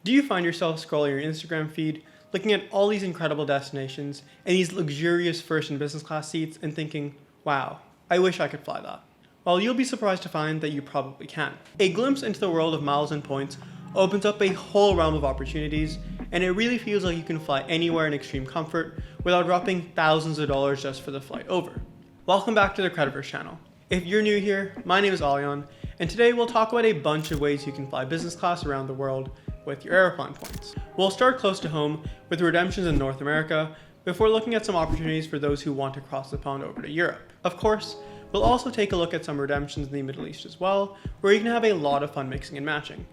Do you find yourself scrolling your Instagram feed, looking at all these incredible destinations and these luxurious first and business class seats and thinking, wow, I wish I could fly that? Well, you'll be surprised to find that you probably can. A glimpse into the world of miles and points opens up a whole realm of opportunities, and it really feels like you can fly anywhere in extreme comfort without dropping thousands of dollars just for the flight over. Welcome back to the CreditVerse channel. If you're new here, my name is Alion, and today we'll talk about a bunch of ways you can fly business class around the world with your Aeroplan points. We'll start close to home with redemptions in North America before looking at some opportunities for those who want to cross the pond over to Europe. Of course, we'll also take a look at some redemptions in the Middle East as well, where you can have a lot of fun mixing and matching.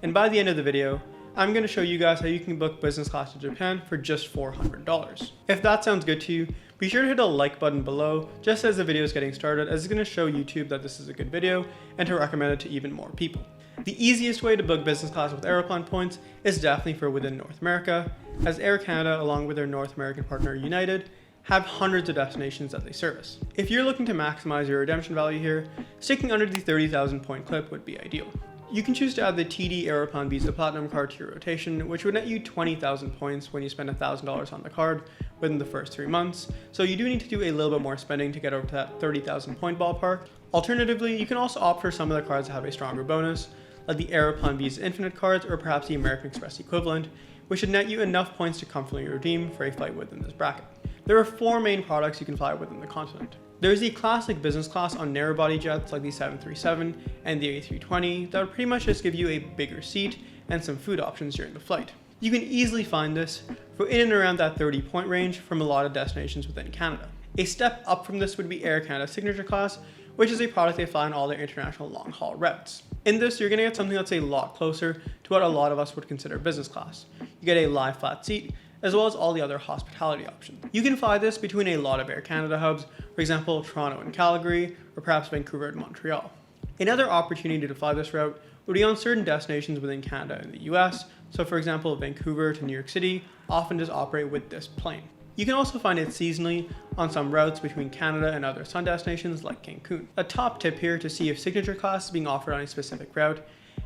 And by the end of the video, I'm going to show you guys how you can book business class to Japan for just $400. If that sounds good to you, be sure to hit the like button below just as the video is getting started, as it's going to show YouTube that this is a good video and to recommend it to even more people. The easiest way to book business class with Aeroplan points is definitely for within North America, as Air Canada, along with their North American partner United, have hundreds of destinations that they service. If you're looking to maximize your redemption value here, sticking under the 30,000 point clip would be ideal. You can choose to add the TD Aeroplan Visa Platinum card to your rotation, which would net you 20,000 points when you spend $1,000 on the card within the first 3 months, so you do need to do a little bit more spending to get over to that 30,000 point ballpark. Alternatively, you can also opt for some of the cards that have a stronger bonus, like the Aeroplan Visa Infinite cards or perhaps the American Express equivalent, which should net you enough points to comfortably redeem for a flight within this bracket. There are 4 main products you can fly within the continent. There's the classic business class on narrow body jets like the 737 and the A320 that would pretty much just give you a bigger seat and some food options during the flight. You can easily find this for in and around that 30 point range from a lot of destinations within Canada. A step up from this would be Air Canada Signature Class, which is a product they fly on all their international long haul routes. In this, you're going to get something that's a lot closer to what a lot of us would consider business class. You get a lie flat seat, as well as all the other hospitality options. You can fly this between a lot of Air Canada hubs, for example, Toronto and Calgary, or perhaps Vancouver and Montreal. Another opportunity to fly this route would be on certain destinations within Canada and the US, so for example, Vancouver to New York City often does operate with this plane. You can also find it seasonally on some routes between Canada and other sun destinations like Cancun. A top tip here to see if signature class is being offered on a specific route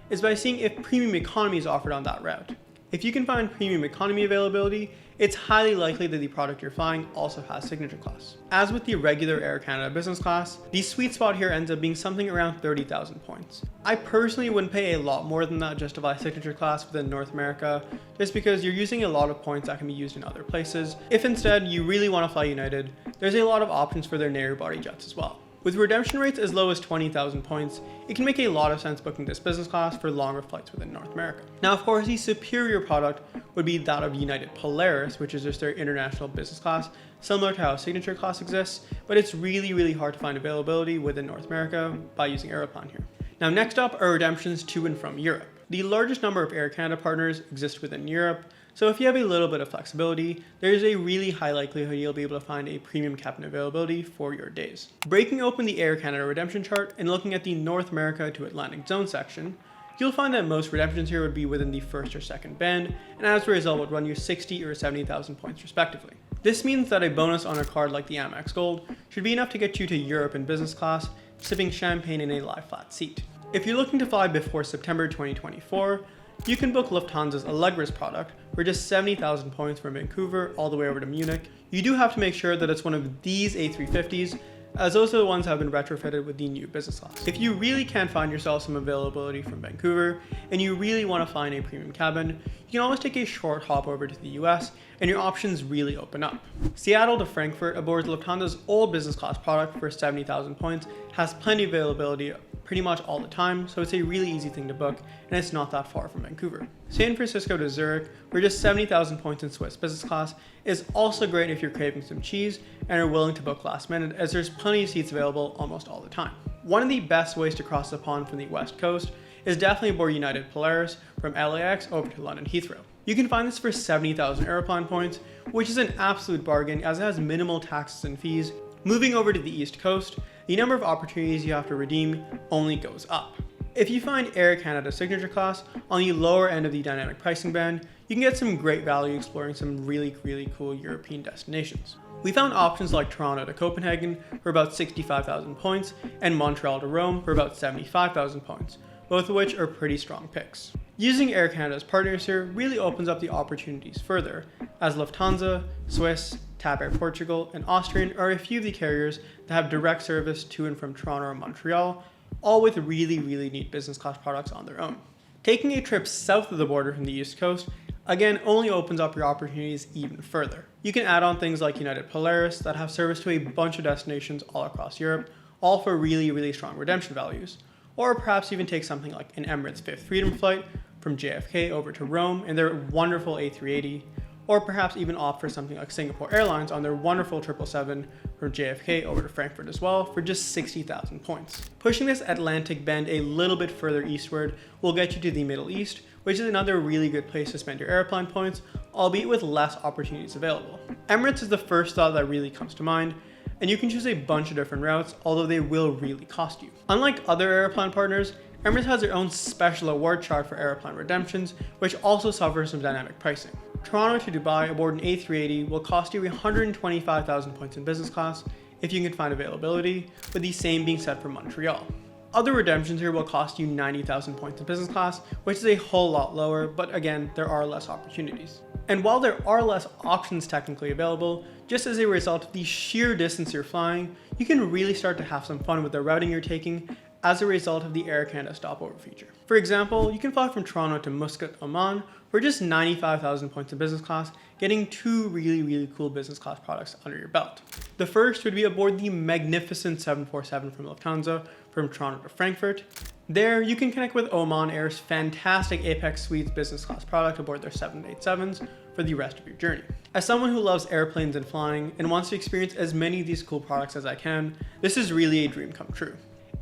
is by seeing if premium economy is offered on that route. If you can find premium economy availability, it's highly likely that the product you're flying also has signature class. As with the regular Air Canada business class, the sweet spot here ends up being something around 30,000 points. I personally wouldn't pay a lot more than that just to fly signature class within North America, just because you're using a lot of points that can be used in other places. If instead you really want to fly United, there's a lot of options for their narrow body jets as well. With redemption rates as low as 20,000 points, it can make a lot of sense booking this business class for longer flights within North America. Now, of course, the superior product would be that of United Polaris, which is just their international business class, similar to how signature class exists, but it's really hard to find availability within North America by using Aeroplan here. Now, next up are redemptions to and from Europe. The largest number of Air Canada partners exist within Europe, so if you have a little bit of flexibility, there is a really high likelihood you'll be able to find a premium cabin availability for your days. Breaking open the Air Canada redemption chart and looking at the North America to Atlantic zone section, you'll find that most redemptions here would be within the first or second band, and as a result would run you 60 or 70,000 points respectively. This means that a bonus on a card like the Amex Gold should be enough to get you to Europe in business class, sipping champagne in a lie flat seat. If you're looking to fly before September 2024, you can book Lufthansa's Allegris product for just 70,000 points from Vancouver all the way over to Munich. You do have to make sure that it's one of these A350s, as those are the ones that have been retrofitted with the new business class. If you really can't find yourself some availability from Vancouver, and you really want to find a premium cabin, you can always take a short hop over to the US, and your options really open up. Seattle to Frankfurt aboard Lufthansa's old business class product for 70,000 points has plenty of availability pretty much all the time, so it's a really easy thing to book, and it's not that far from Vancouver. San Francisco to Zurich for just 70,000 points in Swiss business class is also great if you're craving some cheese and are willing to book last minute, as there's plenty of seats available almost all the time. One of the best ways to cross the pond from the West Coast is definitely aboard United Polaris from LAX over to London Heathrow. You can find this for 70,000 Aeroplan points, which is an absolute bargain as it has minimal taxes and fees. Moving over to the East Coast, the number of opportunities you have to redeem only goes up. If you find Air Canada Signature Class on the lower end of the dynamic pricing band, you can get some great value exploring some really cool European destinations. We found options like Toronto to Copenhagen for about 65,000 points and Montreal to Rome for about 75,000 points, both of which are pretty strong picks. Using Air Canada's partners here really opens up the opportunities further, as Lufthansa, Swiss, TAP Air Portugal, and Austrian are a few of the carriers that have direct service to and from Toronto or Montreal, all with really neat business class products on their own. Taking a trip south of the border from the East Coast, again, only opens up your opportunities even further. You can add on things like United Polaris that have service to a bunch of destinations all across Europe, all for really strong redemption values. Or perhaps even take something like an Emirates Fifth Freedom flight from JFK over to Rome in their wonderful A380, or perhaps even opt for something like Singapore Airlines on their wonderful 777 from JFK over to Frankfurt as well for just 60,000 points. Pushing this Atlantic bend a little bit further eastward will get you to the Middle East, which is another really good place to spend your Aeroplan points, albeit with less opportunities available. Emirates is the first thought that really comes to mind, and you can choose a bunch of different routes, although they will really cost you. Unlike other Aeroplan partners, Emirates has their own special award chart for Aeroplan redemptions, which also suffers some dynamic pricing. Toronto to Dubai aboard an A380 will cost you 125,000 points in business class if you can find availability, with the same being said for Montreal. Other redemptions here will cost you 90,000 points in business class, which is a whole lot lower, but again, there are less opportunities. And while there are less options technically available, just as a result of the sheer distance you're flying, you can really start to have some fun with the routing you're taking as a result of the Air Canada stopover feature. For example, you can fly from Toronto to Muscat, Oman for just 95,000 points in business class, getting two really cool business class products under your belt. The first would be aboard the magnificent 747 from Lufthansa from Toronto to Frankfurt. There, you can connect with Oman Air's fantastic Apex Suites business class product aboard their 787s for the rest of your journey. As someone who loves airplanes and flying and wants to experience as many of these cool products as I can, this is really a dream come true.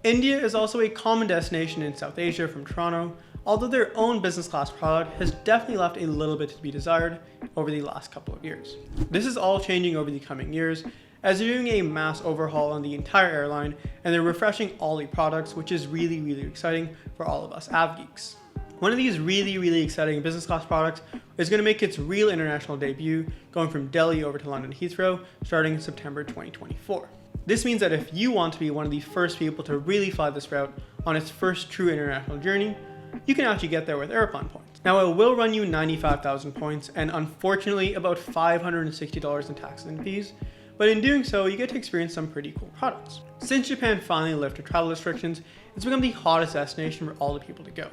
India is also a common destination in South Asia from Toronto, although their own business class product has definitely left a little bit to be desired over the last couple of years. This is all changing over the coming years, as they're doing a mass overhaul on the entire airline and they're refreshing all the products, which is really exciting for all of us av geeks. One of these really exciting business class products is going to make its real international debut, going from Delhi over to London Heathrow starting in September 2024. This means that if you want to be one of the first people to really fly this route on its first true international journey, you can actually get there with Aeroplan points. Now, it will run you 95,000 points and unfortunately about $560 in taxes and fees, but in doing so, you get to experience some pretty cool products. Since Japan finally lifted travel restrictions, it's become the hottest destination for all the people to go.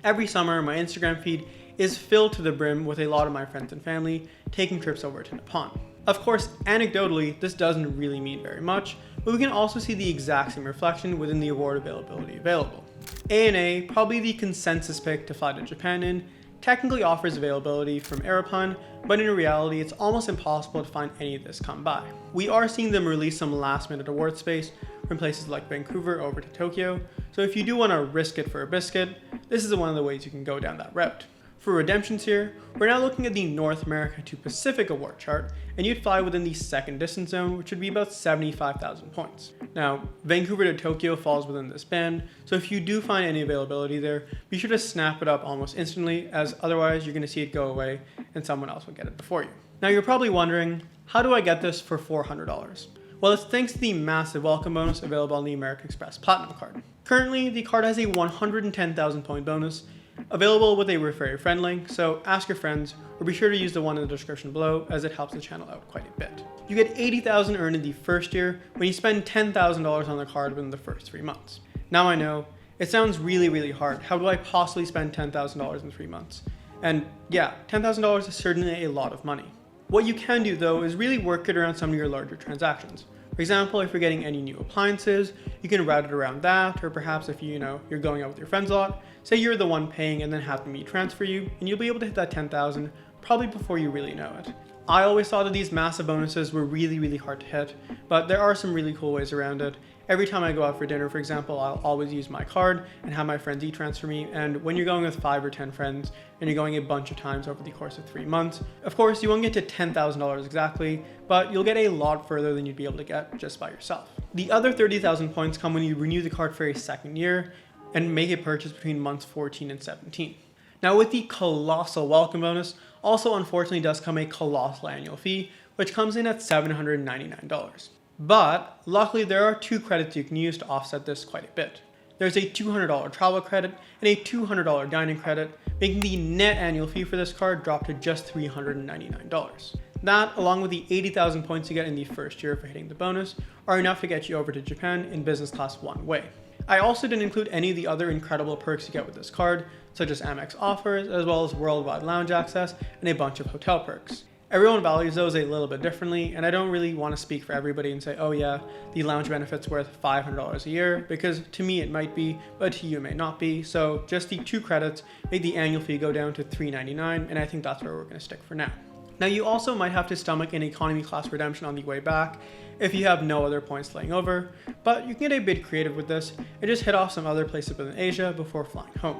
Every summer, my Instagram feed is filled to the brim with a lot of my friends and family taking trips over to Nippon. Of course, anecdotally, this doesn't really mean very much, but we can also see the exact same reflection within the award availability available. ANA, probably the consensus pick to fly to Japan in, technically offers availability from Aeroplan, but in reality, it's almost impossible to find any of this come by. We are seeing them release some last-minute award space from places like Vancouver over to Tokyo, so if you do want to risk it for a biscuit, this is one of the ways you can go down that route. For redemptions here, we're now looking at the North America to Pacific award chart, and you'd fly within the second distance zone, which would be about 75,000 points. Now, Vancouver to Tokyo falls within this band, so if you do find any availability there, be sure to snap it up almost instantly, as otherwise you're going to see it go away and someone else will get it before you. Now, you're probably wondering, how do I get this for $400? Well, it's thanks to the massive welcome bonus available on the American Express Platinum card. Currently, the card has a 110,000 point bonus, available with a refer a friend link, so ask your friends or be sure to use the one in the description below as it helps the channel out quite a bit. You get 80,000 earned in the first year when you spend $10,000 on the card within the first 3 months. Now I know, it sounds really hard. How do I possibly spend $10,000 in 3 months? And yeah, $10,000 is certainly a lot of money. What you can do though is really work it around some of your larger transactions. For example, if you're getting any new appliances, you can route it around that, or perhaps if you're going out with your friends a lot, say you're the one paying and then have me transfer you, and you'll be able to hit that 10,000 probably before you really know it. I always thought that these massive bonuses were really hard to hit, but there are some really cool ways around it. Every time I go out for dinner, for example, I'll always use my card and have my friends e-transfer me, and when you're going with 5 or 10 friends and you're going a bunch of times over the course of 3 months, of course you won't get to $10,000 exactly, but you'll get a lot further than you'd be able to get just by yourself. The other 30,000 points come when you renew the card for a second year and make a purchase between months 14 and 17. Now with the colossal welcome bonus, also unfortunately does come a colossal annual fee, which comes in at $799. But luckily there are 2 credits you can use to offset this quite a bit. There's a $200 travel credit and a $200 dining credit, making the net annual fee for this card drop to just $399. That, along with the 80,000 points you get in the first year for hitting the bonus, are enough to get you over to Japan in business class one way. I also didn't include any of the other incredible perks you get with this card, such as Amex offers, as well as worldwide lounge access and a bunch of hotel perks. Everyone values those a little bit differently, and I don't really want to speak for everybody and say, oh yeah, the lounge benefit's worth $500 a year, because to me it might be, but to you it may not be. So just the 2 credits made the annual fee go down to $399, and I think that's where we're going to stick for now. Now you also might have to stomach an economy class redemption on the way back if you have no other points laying over, but you can get a bit creative with this and just hit off some other places within Asia before flying home.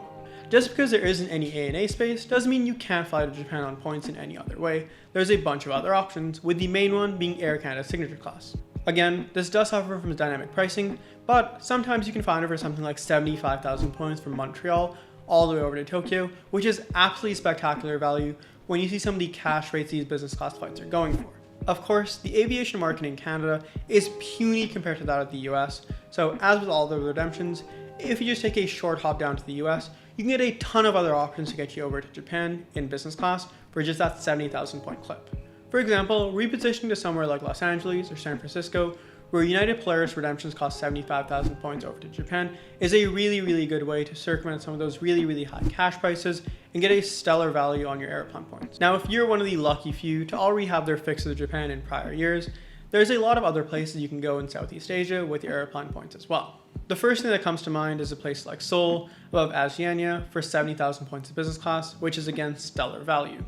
Just because there isn't any ANA space doesn't mean you can't fly to Japan on points in any other way. There's a bunch of other options, with the main one being Air Canada's signature class. Again, this does suffer from dynamic pricing, but sometimes you can find it for something like 75,000 points from Montreal all the way over to Tokyo, which is absolutely spectacular value when you see some of the cash rates these business class flights are going for. Of course, the aviation market in Canada is puny compared to that of the US, so as with all the redemptions, if you just take a short hop down to the US, you can get a ton of other options to get you over to Japan in business class for just that 70,000 point clip. For example, repositioning to somewhere like Los Angeles or San Francisco, where United Polaris redemptions cost 75,000 points over to Japan, is a really good way to circumvent some of those really high cash prices and get a stellar value on your Aeroplan points. Now, if you're one of the lucky few to already have their fix of Japan in prior years, there's a lot of other places you can go in Southeast Asia with your Aeroplan points as well. The first thing that comes to mind is a place like Seoul above Asiana for 70,000 points of business class, which is again stellar value.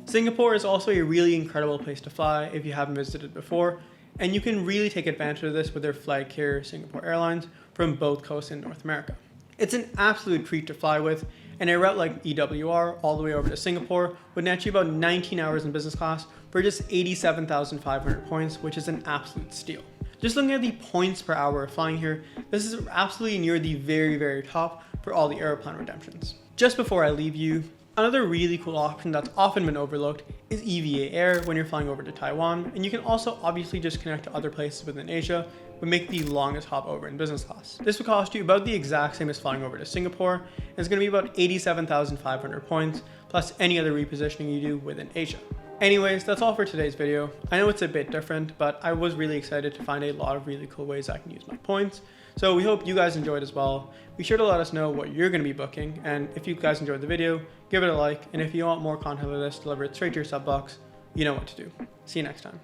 Singapore is also a really incredible place to fly if you haven't visited before, and you can really take advantage of this with their flag carrier Singapore Airlines from both coasts in North America. It's an absolute treat to fly with, and a route like EWR all the way over to Singapore would net you about 19 hours in business class for just 87,500 points, which is an absolute steal. Just looking at the points per hour of flying here, this is absolutely near the very top for all the Aeroplan redemptions. Just before I leave you, another really cool option that's often been overlooked is EVA Air when you're flying over to Taiwan, and you can also obviously just connect to other places within Asia, but make the longest hop over in business class. This would cost you about the exact same as flying over to Singapore, and it's going to be about 87,500 points, plus any other repositioning you do within Asia. Anyways, that's all for today's video. I know it's a bit different, but I was really excited to find a lot of really cool ways I can use my points. So we hope you guys enjoyed as well. Be sure to let us know what you're going to be booking, and if you guys enjoyed the video, give it a like, and if you want more content like this delivered straight to your sub box, you know what to do. See you next time.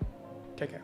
Take care.